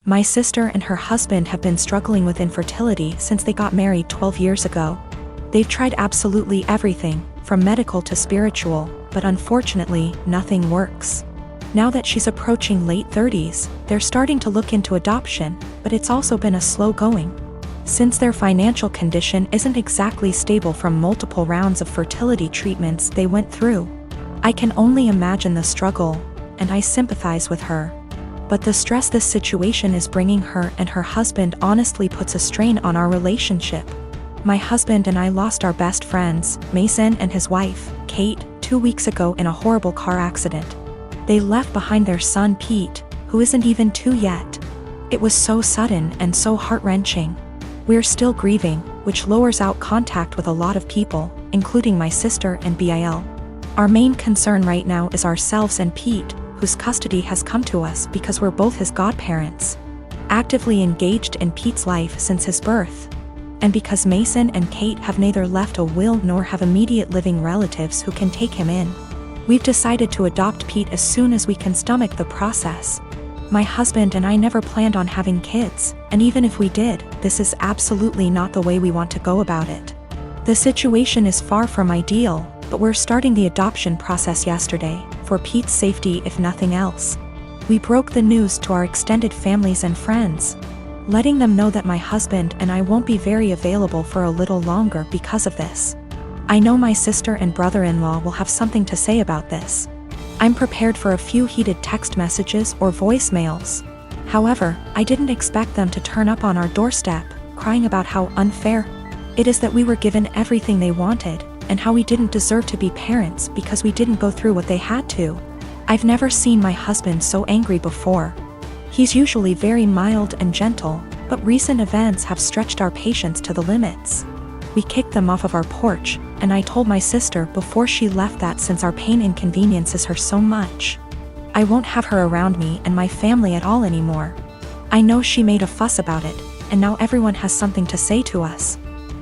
My sister and her husband have been struggling with infertility since they got married 12 years ago. They've tried absolutely everything, from medical to spiritual, but unfortunately, nothing works. Now that she's approaching late 30s, they're starting to look into adoption, but it's also been a slow going. Since their financial condition isn't exactly stable from multiple rounds of fertility treatments they went through. I can only imagine the struggle, and I sympathize with her. But the stress this situation is bringing her and her husband honestly puts a strain on our relationship. My husband and I lost our best friends, Mason and his wife, Kate, 2 weeks ago in a horrible car accident. They left behind their son Pete, who isn't even 2 yet. It was so sudden and so heart-wrenching. We're still grieving, which lowers out contact with a lot of people, including my sister and Bil. Our main concern right now is ourselves and Pete, whose custody has come to us because we're both his godparents. Actively engaged in Pete's life since his birth. And because Mason and Kate have neither left a will nor have immediate living relatives who can take him in. We've decided to adopt Pete as soon as we can stomach the process. My husband and I never planned on having kids, and even if we did, this is absolutely not the way we want to go about it. The situation is far from ideal, but we're starting the adoption process yesterday, for Pete's safety if nothing else. We broke the news to our extended families and friends, letting them know that my husband and I won't be very available for a little longer because of this. I know my sister and brother-in-law will have something to say about this. I'm prepared for a few heated text messages or voicemails. However, I didn't expect them to turn up on our doorstep, crying about how unfair it is that we were given everything they wanted, and how we didn't deserve to be parents because we didn't go through what they had to. I've never seen my husband so angry before. He's usually very mild and gentle, but recent events have stretched our patience to the limits. We kicked them off of our porch, and I told my sister before she left that since our pain inconveniences her so much, I won't have her around me and my family at all anymore. I know she made a fuss about it, and now everyone has something to say to us.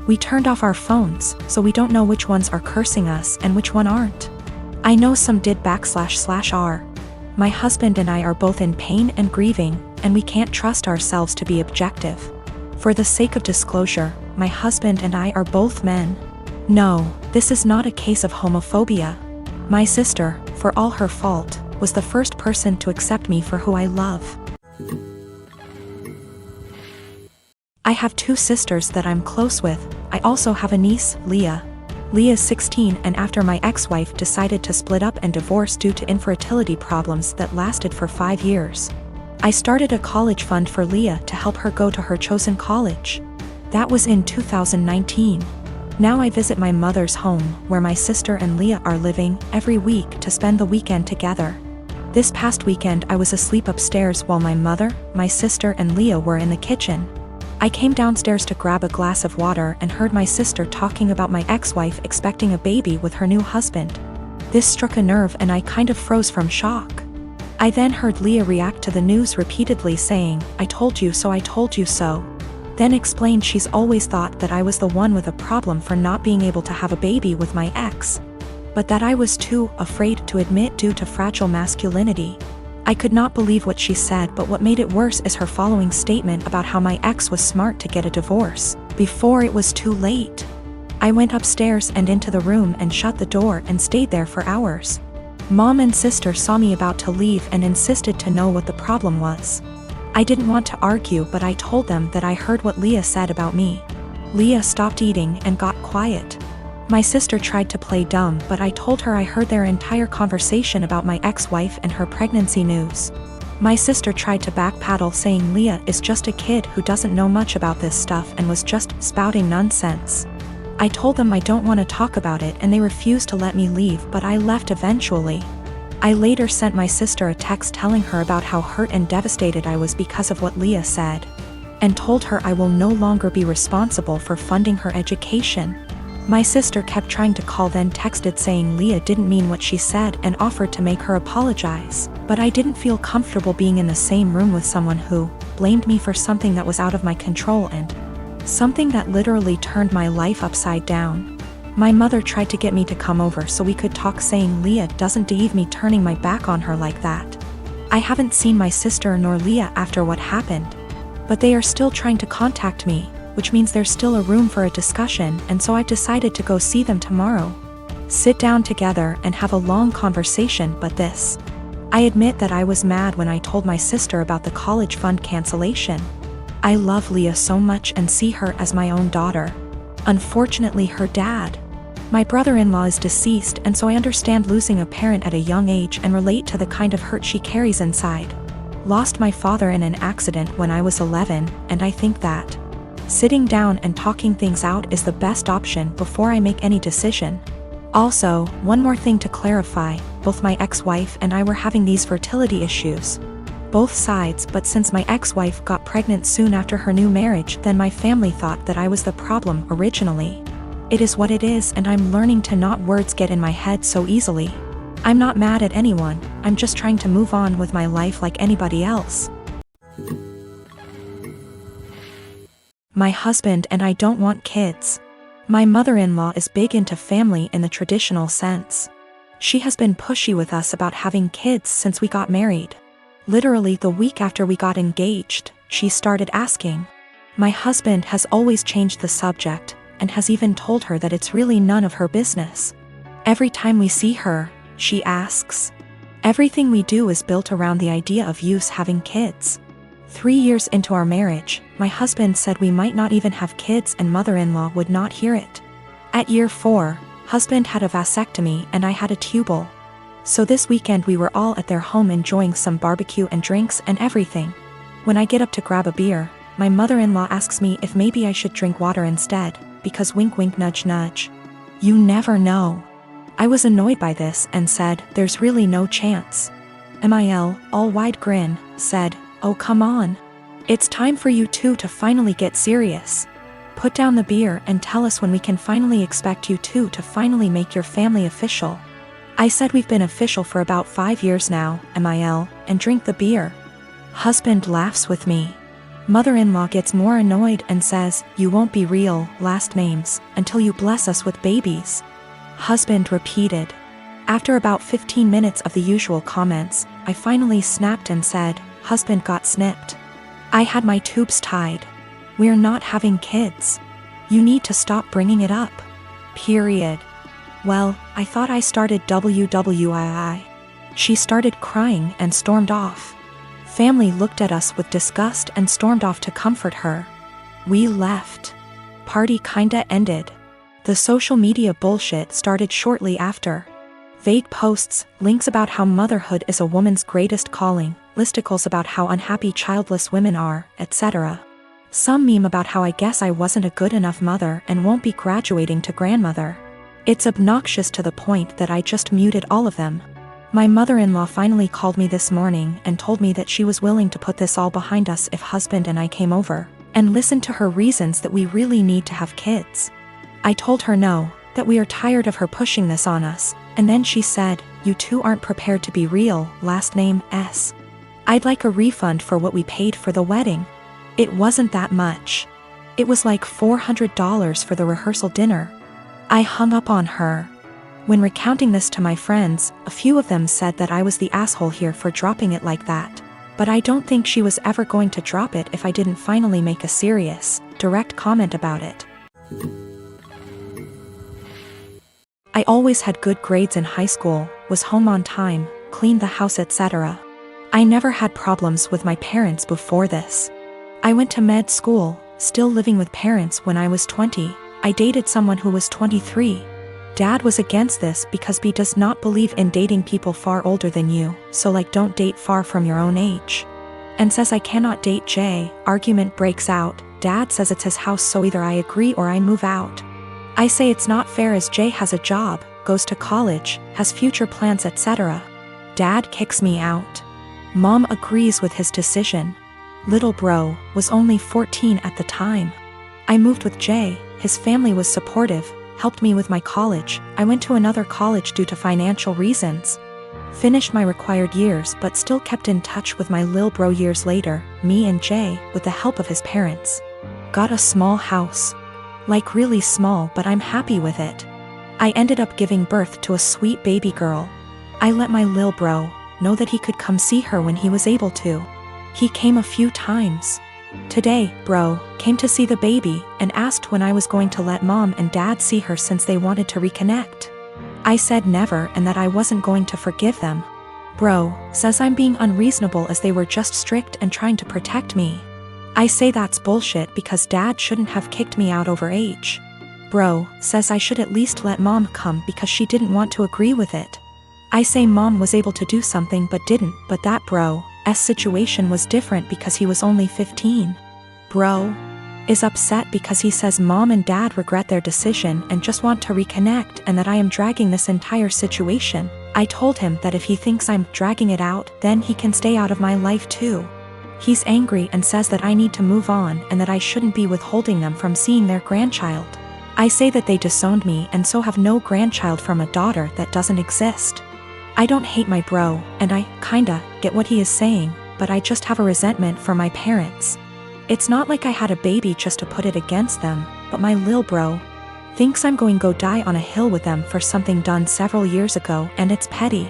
We turned off our phones, so we don't know which ones are cursing us and which one aren't. I know some did //r. My husband and I are both in pain and grieving, and we can't trust ourselves to be objective. For the sake of disclosure, my husband and I are both men. No, this is not a case of homophobia. My sister, for all her fault, was the first person to accept me for who I love. I have 2 sisters that I'm close with. I also have a niece, Leah. Leah's 16, and after my ex-wife decided to split up and divorce due to infertility problems that lasted for 5 years. I started a college fund for Leah to help her go to her chosen college. That was in 2019. Now I visit my mother's home, where my sister and Leah are living, every week to spend the weekend together. This past weekend I was asleep upstairs while my mother, my sister and Leah were in the kitchen. I came downstairs to grab a glass of water and heard my sister talking about my ex-wife expecting a baby with her new husband. This struck a nerve and I kind of froze from shock. I then heard Leah react to the news repeatedly saying, "I told you so, I told you so." Then explained she's always thought that I was the one with a problem for not being able to have a baby with my ex. But that I was too afraid to admit due to fragile masculinity. I could not believe what she said, but what made it worse is her following statement about how my ex was smart to get a divorce before it was too late. I went upstairs and into the room and shut the door and stayed there for hours. Mom and sister saw me about to leave and insisted to know what the problem was. I didn't want to argue, but I told them that I heard what Leah said about me. Leah stopped eating and got quiet. My sister tried to play dumb, but I told her I heard their entire conversation about my ex-wife and her pregnancy news. My sister tried to backpedal, saying Leah is just a kid who doesn't know much about this stuff and was just spouting nonsense. I told them I don't want to talk about it and they refused to let me leave, but I left eventually. I later sent my sister a text telling her about how hurt and devastated I was because of what Leah said, and told her I will no longer be responsible for funding her education. My sister kept trying to call, then texted saying Leah didn't mean what she said and offered to make her apologize, but I didn't feel comfortable being in the same room with someone who blamed me for something that was out of my control and something that literally turned my life upside down. My mother tried to get me to come over so we could talk, saying Leah doesn't deserve me turning my back on her like that. I haven't seen my sister nor Leah after what happened. But they are still trying to contact me, which means there's still a room for a discussion, and so I've decided to go see them tomorrow. Sit down together and have a long conversation. But this. I admit that I was mad when I told my sister about the college fund cancellation. I love Leah so much and see her as my own daughter. Unfortunately, her dad, my brother-in-law, is deceased, and so I understand losing a parent at a young age and relate to the kind of hurt she carries inside. Lost my father in an accident when I was 11, and I think that sitting down and talking things out is the best option before I make any decision. Also, one more thing to clarify, both my ex-wife and I were having these fertility issues. Both sides, but since my ex-wife got pregnant soon after her new marriage, then my family thought that I was the problem originally. It is what it is, and I'm learning to not words get in my head so easily. I'm not mad at anyone, I'm just trying to move on with my life like anybody else. My husband and I don't want kids. My mother-in-law is big into family in the traditional sense. She has been pushy with us about having kids since we got married. Literally the week after we got engaged, she started asking. My husband has always changed the subject, and has even told her that it's really none of her business. Every time we see her, she asks. Everything we do is built around the idea of us having kids. 3 years into our marriage, my husband said we might not even have kids, and mother-in-law would not hear it. At year 4, husband had a vasectomy and I had a tubal. So this weekend we were all at their home enjoying some barbecue and drinks and everything. When I get up to grab a beer, my mother-in-law asks me if maybe I should drink water instead, because wink wink nudge nudge. You never know. I was annoyed by this and said, there's really no chance. Mil, all wide grin, said, oh come on. It's time for you two to finally get serious. Put down the beer and tell us when we can finally expect you two to finally make your family official. I said we've been official for about 5 years now, Mil, and drink the beer. Husband laughs with me. Mother-in-law gets more annoyed and says, you won't be real, last names, until you bless us with babies. Husband repeated. After about 15 minutes of the usual comments, I finally snapped and said, husband got snipped. I had my tubes tied. We're not having kids. You need to stop bringing it up. Period. Well, I thought I started WWII. She started crying and stormed off. Family looked at us with disgust and stormed off to comfort her. We left. Party kinda ended. The social media bullshit started shortly after. Vague posts, links about how motherhood is a woman's greatest calling, listicles about how unhappy childless women are, etc. Some meme about how I guess I wasn't a good enough mother and won't be graduating to grandmother. It's obnoxious to the point that I just muted all of them. My mother-in-law finally called me this morning and told me that she was willing to put this all behind us if husband and I came over, and listened to her reasons that we really need to have kids. I told her no, that we are tired of her pushing this on us, and then she said, you two aren't prepared to be real, last name S. I'd like a refund for what we paid for the wedding. It wasn't that much. It was like $400 for the rehearsal dinner. I hung up on her. When recounting this to my friends, a few of them said that I was the asshole here for dropping it like that. But I don't think she was ever going to drop it if I didn't finally make a serious, direct comment about it. I always had good grades in high school, was home on time, cleaned the house, etc. I never had problems with my parents before this. I went to med school, still living with parents when I was 20. I dated someone who was 23. Dad was against this because he does not believe in dating people far older than you, so like don't date far from your own age. And says I cannot date Jay. Argument breaks out. Dad says it's his house, so either I agree or I move out. I say it's not fair as Jay has a job, goes to college, has future plans, etc. Dad kicks me out. Mom agrees with his decision. Little bro was only 14 at the time. I moved with Jay, his family was supportive, helped me with my college. I went to another college due to financial reasons. Finished my required years but still kept in touch with my lil bro years later, me and Jay, with the help of his parents. Got a small house. Like really small, but I'm happy with it. I ended up giving birth to a sweet baby girl. I let my lil bro, know that he could come see her when he was able to. He came a few times. Today, bro, came to see the baby and asked when I was going to let mom and dad see her since they wanted to reconnect. I said never and that I wasn't going to forgive them. Bro says I'm being unreasonable as they were just strict and trying to protect me. I say that's bullshit because dad shouldn't have kicked me out over age. Bro says I should at least let mom come because she didn't want to agree with it. I say mom was able to do something but didn't, but that bro's situation was different because he was only 15. Bro is upset because he says mom and dad regret their decision and just want to reconnect and that I am dragging this entire situation. I told him that if he thinks I'm dragging it out, then he can stay out of my life too. He's angry and says that I need to move on and that I shouldn't be withholding them from seeing their grandchild. I say that they disowned me and so have no grandchild from a daughter that doesn't exist. I don't hate my bro, and I kinda get what he is saying, but I just have a resentment for my parents. It's not like I had a baby just to put it against them, but my lil bro thinks I'm going to go die on a hill with them for something done several years ago, and it's petty.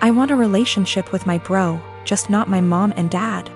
I want a relationship with my bro, just not my mom and dad.